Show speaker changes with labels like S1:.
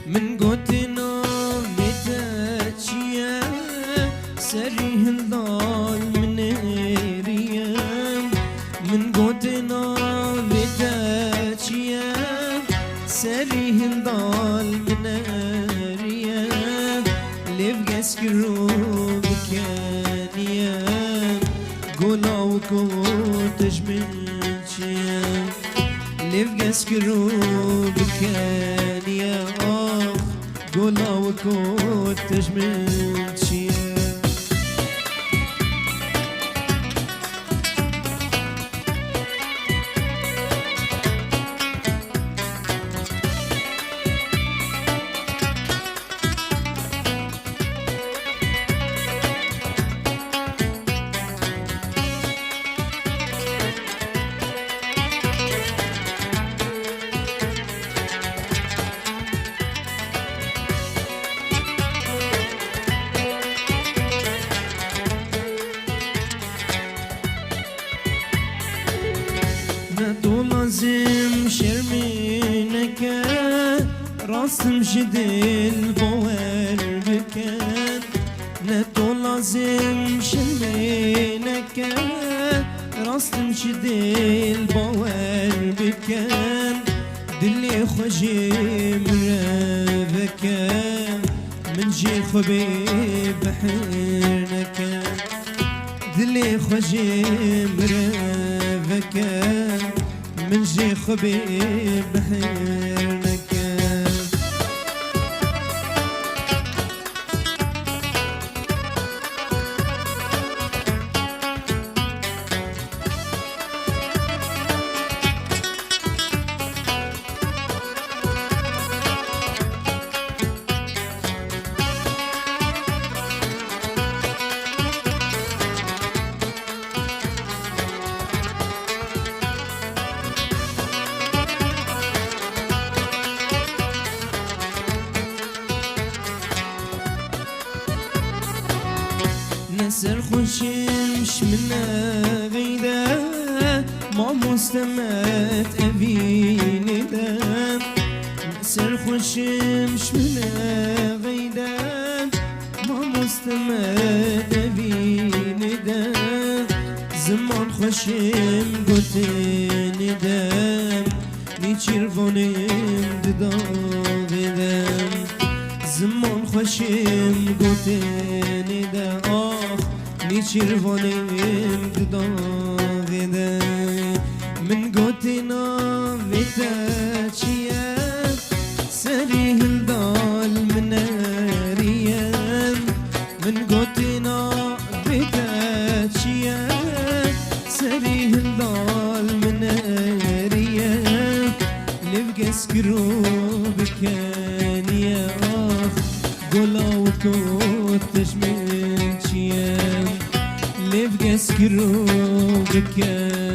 S1: من قوتنا متاچيا سري هلال من ريام من قوتنا متاچيا سري هلال من ريام لبقس كروب كانيا قولا وكوتش من شيام لبقس كروب كانيا قولا وكوتش من شيام ندو لازم شرمينك راستم جدل بوار بكان ندو لازم شرمينك راستم جدل بوار بكان دلي خوشي مرافك من جي خبيب بحرنك دلي خوشي مرافك من جي خبيب بحرنك نسر خوشمش من غيدا ما مستمت أبين دام نسر خوشمش من غيدا ما مستمت أبين دام زمان خوشم قتن دام نيچير غنم دداغ دام زمان خوشم قتن دام نيچير غنم دداغ دام من قتنا وتاچيا سري هلدال من ريام من قتنا وتاچيا سري هلدال من ريام لبقس كروب كانيا قولا وكوتش من شيام لبقس كروب كانيا